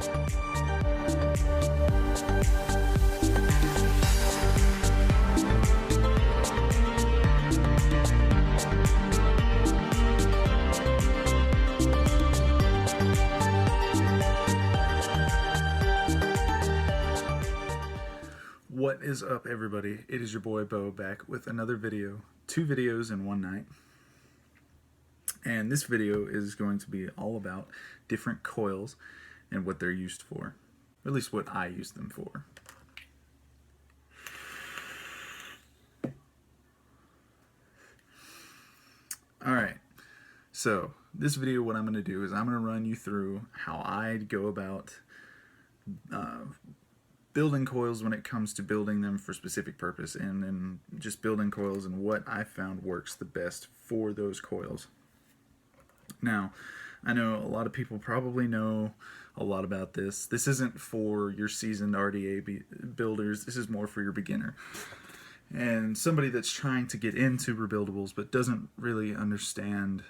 What is up, everybody? It is your boy Bo back with another video, 2 videos in one night. And this video is going to be all about different coils and what they're used for, or at least what I use them for. Alright, so this video, what I'm going to do is I'm going to run you through how I go about building coils when it comes to building them for specific purpose, and then just building coils and what I found works the best for those coils. Now, I know a lot of people probably know a lot about this. This isn't for your seasoned RDA builders. This is more for your beginner and somebody that's trying to get into rebuildables but doesn't really understand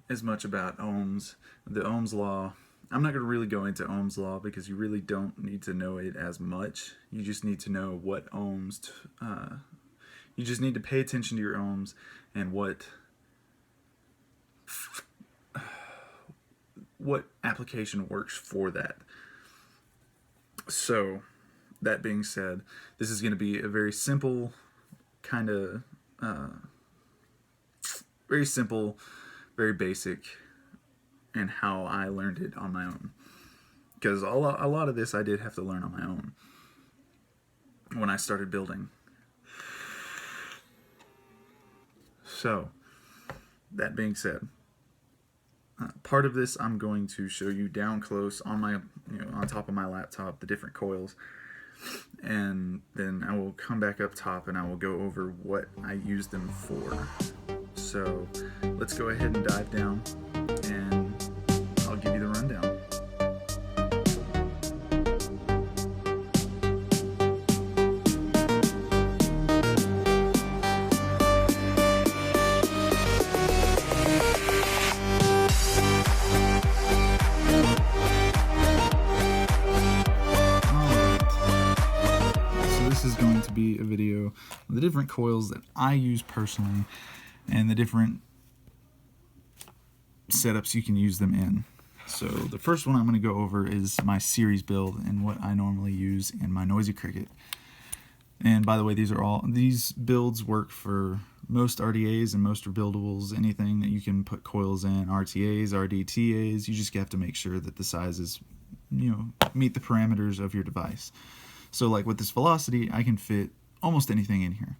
as much about ohms, the Ohm's law. I'm not going to really go into Ohm's law because you really don't need to know it as much. You just need to know what ohms, you just need to pay attention to your ohms and what application works for that. So, that being said, this is going to be a very simple, kind of, very simple, very basic, and how I learned it on my own. Because a lot of this I did have to learn on my own when I started building. So, that being said, part of this I'm going to show you down close on my, on top of my laptop, the different coils, and then I will come back up top and I will go over what I use them for. So, let's go ahead and dive down, and I'll give you the rundown. So this is going to be a video of the different coils that I use personally and the different setups you can use them in. So the first one I'm going to go over is my series build and what I normally use in my Noisy Cricket. And by the way, these builds work for most RDAs and most rebuildables, anything that you can put coils in, RTAs, RDTAs. You just have to make sure that the sizes, meet the parameters of your device. So like with this velocity, I can fit almost anything in here.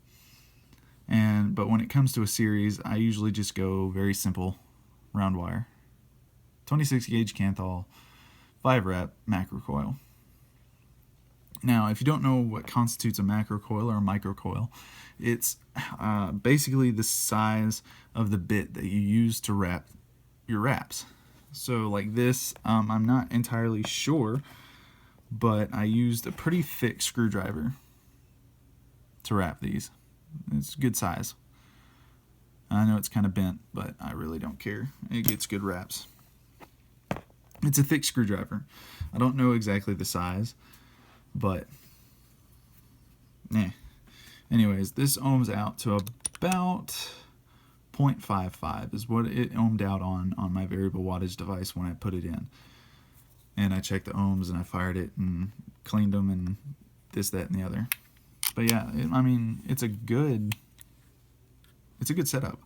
But when it comes to a series, I usually just go very simple. Round wire, 26 gauge Canthal, 5 wrap macro coil. Now, if you don't know what constitutes a macro coil or a micro coil, it's basically the size of the bit that you use to wrap your wraps. So like this, I'm not entirely sure, but I used a pretty thick screwdriver to wrap these. It's a good size. I know it's kind of bent, but I really don't care. It gets good wraps. It's a thick screwdriver. I don't know exactly the size, but anyways, this ohms out to about 0.55 is what it ohmed out on my variable wattage device when I put it in. And I checked the ohms and I fired it and cleaned them and this, that, and the other. But yeah, it's a good setup.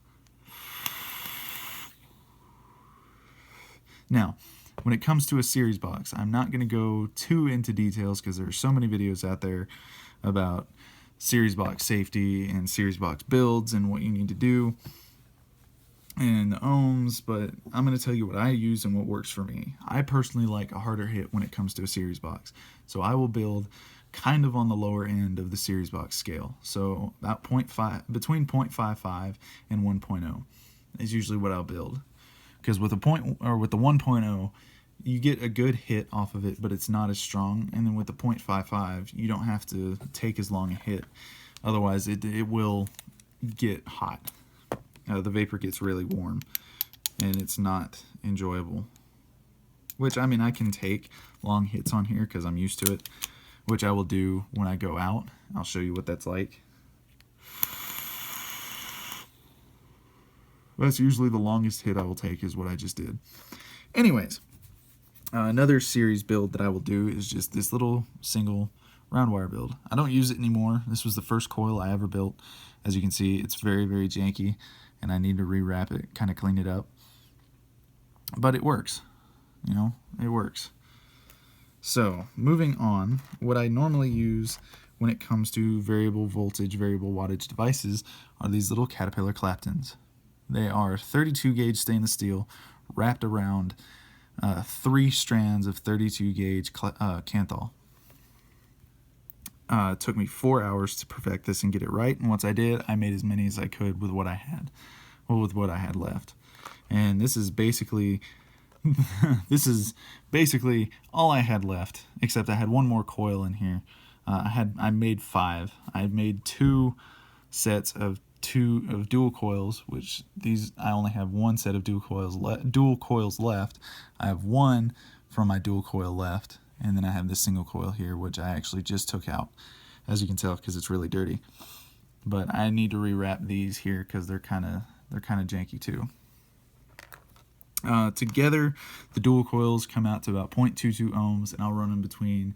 Now, when it comes to a series box, I'm not going to go too into details because there are so many videos out there about series box safety and series box builds and what you need to do and the ohms, but I'm going to tell you what I use and what works for me. I personally like a harder hit when it comes to a series box, so I will build kind of on the lower end of the series box scale. So about between 0.55 and 1.0 is usually what I'll build. Because with the 1.0, you get a good hit off of it, but it's not as strong. And then with the 0.55, you don't have to take as long a hit. Otherwise, it will get hot. The vapor gets really warm, and it's not enjoyable. which, I mean, I can take long hits on here because I'm used to it, which I will do when I go out. I'll show you what that's like. That's usually the longest hit I will take, is what I just did. Anyways, another series build that I will do is just this little single round wire build. I don't use it anymore. This was the first coil I ever built. As you can see, it's very, very janky, and I need to rewrap it, kind of clean it up. But it works. You know, it works. So, moving on, what I normally use when it comes to variable voltage, variable wattage devices are these little Caterpillar Claptons. They are 32 gauge stainless steel wrapped around 3 strands of 32 gauge Kanthal. It took me 4 hours to perfect this and get it right, and once I did, I made as many as I could with what I had, with what I had left. And this is basically all I had left, except I had one more coil in here. I made 5. I made 2 sets of dual coils, which I only have 1 set of dual coils left. I have 1 from my dual coil left, and then I have this single coil here, which I actually just took out, as you can tell, because it's really dirty. But I need to rewrap these here because they're kind of janky too. Together, the dual coils come out to about 0.22 ohms, and I'll run them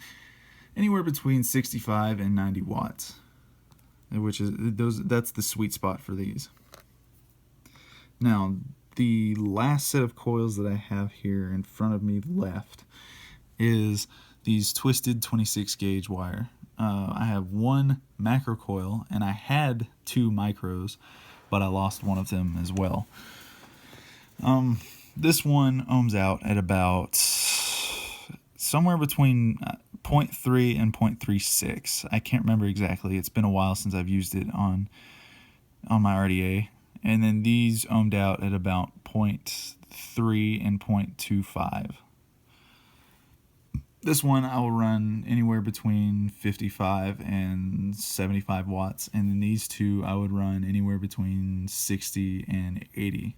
anywhere between 65 and 90 watts, which is that's the sweet spot for these. Now, the last set of coils that I have here in front of me left is these twisted 26 gauge wire. I have 1 macro coil, and I had 2 micros, but I lost one of them as well. This one ohms out at about somewhere between 0.3 and 0.36. I can't remember exactly. It's been a while since I've used it on my RDA. And then these ohmed out at about 0.3 and 0.25. This one I will run anywhere between 55 and 75 watts. And then these two I would run anywhere between 60 and 80.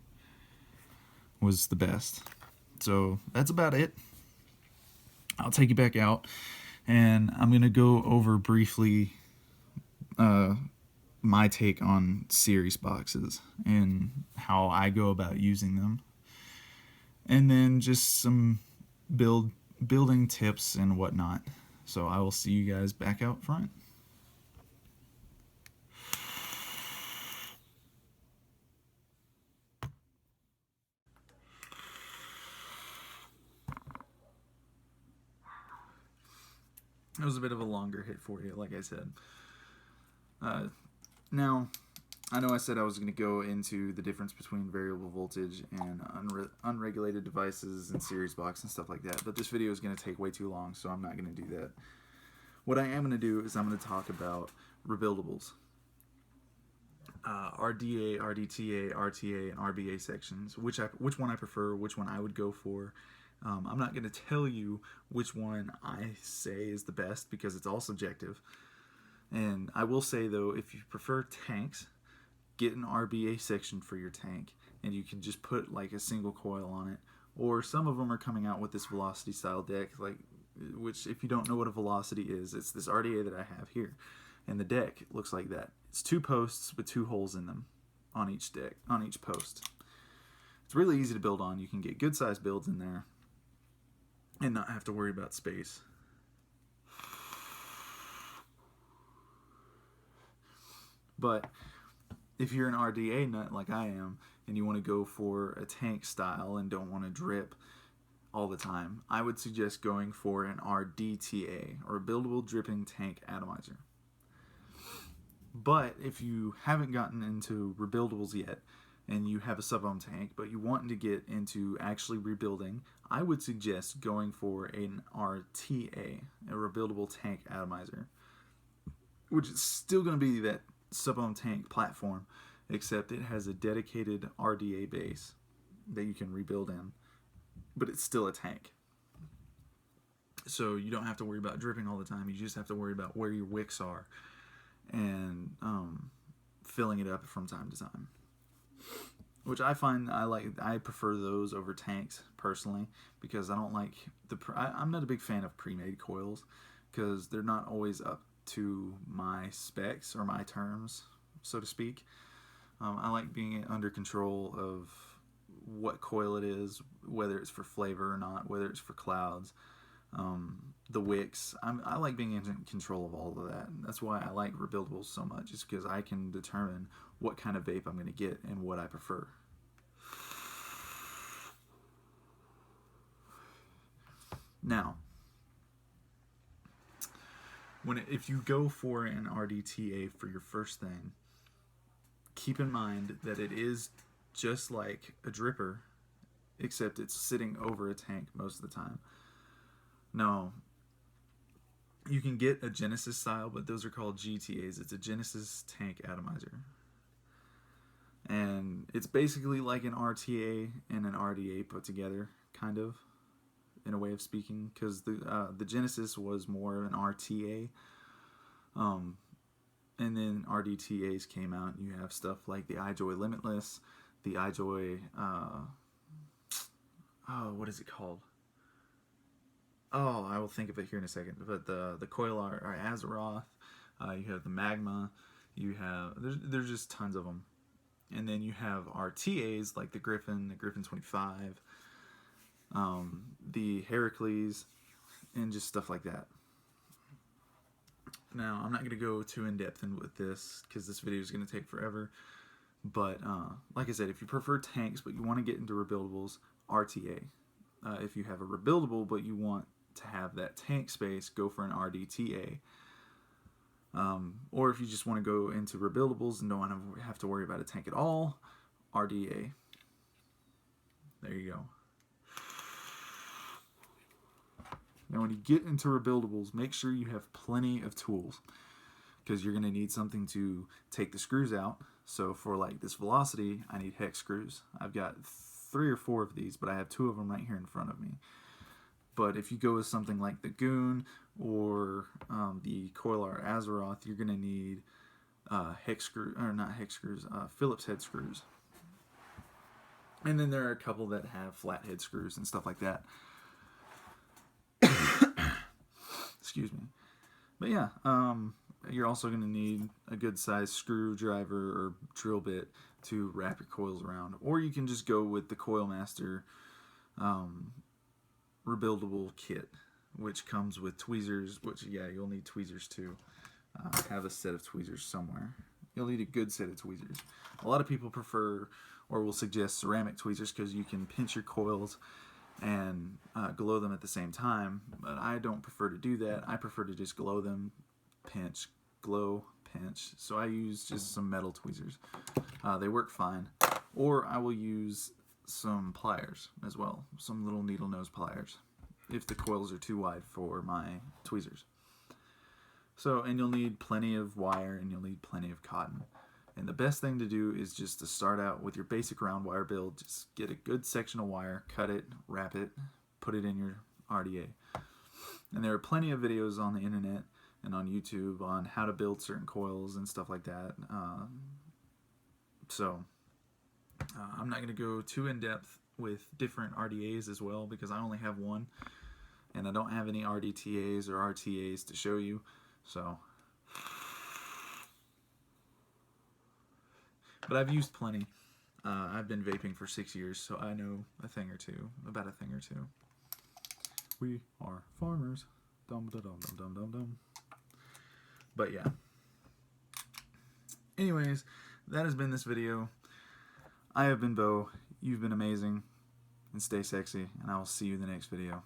Was the best. So that's about it. I'll take you back out, and I'm going to go over briefly my take on series boxes and how I go about using them, and then just some building tips and whatnot. So I will see you guys back out front. It was a bit of a longer hit for you, like I said. Now, I know I said I was going to go into the difference between variable voltage and unregulated devices and series box and stuff like that, but this video is going to take way too long, so I'm not going to do that. What I am going to do is I'm going to talk about rebuildables. RDA, RDTA, RTA, and RBA sections, which one I prefer, which one I would go for. I'm not going to tell you which one I say is the best because it's all subjective. And I will say, though, if you prefer tanks, get an RBA section for your tank, and you can just put like a single coil on it. Or some of them are coming out with this velocity style deck, which if you don't know what a velocity is, it's this RDA that I have here. And the deck looks like that. It's 2 posts with 2 holes in them on each post. It's really easy to build on. You can get good sized builds in there and not have to worry about space. But if you're an RDA nut like I am, and you want to go for a tank style and don't want to drip all the time, I would suggest going for an RDTA, or rebuildable dripping tank atomizer. But if you haven't gotten into rebuildables yet, and you have a sub-ohm tank, but you want to get into actually rebuilding, I would suggest going for an RTA, a rebuildable tank atomizer, which is still going to be that sub-ohm tank platform, except it has a dedicated RDA base that you can rebuild in, but it's still a tank. So you don't have to worry about dripping all the time. You just have to worry about where your wicks are and filling it up from time to time. which I find I prefer those over tanks personally, because I don't like I'm not a big fan of pre-made coils because they're not always up to my specs or my terms, so to speak. I like being under control of what coil it is, whether it's for flavor or not, whether it's for clouds, the wicks. I like being in control of all of that. That's why I like rebuildables so much, is because I can determine what kind of vape I'm going to get and what I prefer. Now, if you go for an RDTA for your first thing, keep in mind that it is just like a dripper, except it's sitting over a tank most of the time. No, you can get a Genesis style, but those are called GTAs. It's a Genesis tank atomizer. And it's basically like an RTA and an RDA put together, kind of, in a way of speaking, because the Genesis was more of an RTA. And then RDTAs came out, and you have stuff like the iJoy Limitless, the iJoy, what is it called? Oh, I will think of it here in a second. But the Coil are Azeroth. You have the Magma. You have there's just tons of them. And then you have RTAs like the Griffin 25, the Heracles, and just stuff like that. Now, I'm not going to go too in-depth with this because this video is going to take forever. But like I said, if you prefer tanks but you want to get into rebuildables, RTA. If you have a rebuildable but you want to have that tank space, go for an RDTA. Or if you just want to go into rebuildables and don't want to have to worry about a tank at all, RDA. There you go. Now when you get into rebuildables, make sure you have plenty of tools, because you're going to need something to take the screws out. So for like this Velocity, I need hex screws. I've got 3 or 4 of these, but I have 2 of them right here in front of me. But if you go with something like the Goon or the Coil R Azeroth, you're going to need hex screws, or not hex screws, Phillips head screws. And then there are a couple that have flat head screws and stuff like that. Excuse me. But yeah, you're also going to need a good sized screwdriver or drill bit to wrap your coils around. Or you can just go with the Coil Master rebuildable kit, which comes with tweezers, which, yeah, you'll need tweezers too. Have a set of tweezers somewhere. You'll need a good set of tweezers. A lot of people prefer or will suggest ceramic tweezers because you can pinch your coils and glow them at the same time, but I don't prefer to do that. I prefer to just glow them, pinch, glow, pinch. So I use just some metal tweezers. They work fine. Or I will use some pliers as well, some little needle nose pliers, if the coils are too wide for my tweezers. So, and you'll need plenty of wire and you'll need plenty of cotton. And the best thing to do is just to start out with your basic round wire build. Just get a good section of wire, cut it, wrap it, put it in your RDA. And there are plenty of videos on the internet and on YouTube on how to build certain coils and stuff like that. I'm not going to go too in depth with different RDAs as well, because I only have one and I don't have any RDTAs or RTAs to show you. So, but I've used plenty. I've been vaping for 6 years, so I know a thing or two, about a thing or two. We are farmers. Dum dum dum dum dum dum. But yeah. Anyways, that has been this video. I have been Bo. You've been amazing. And stay sexy, and I will see you in the next video.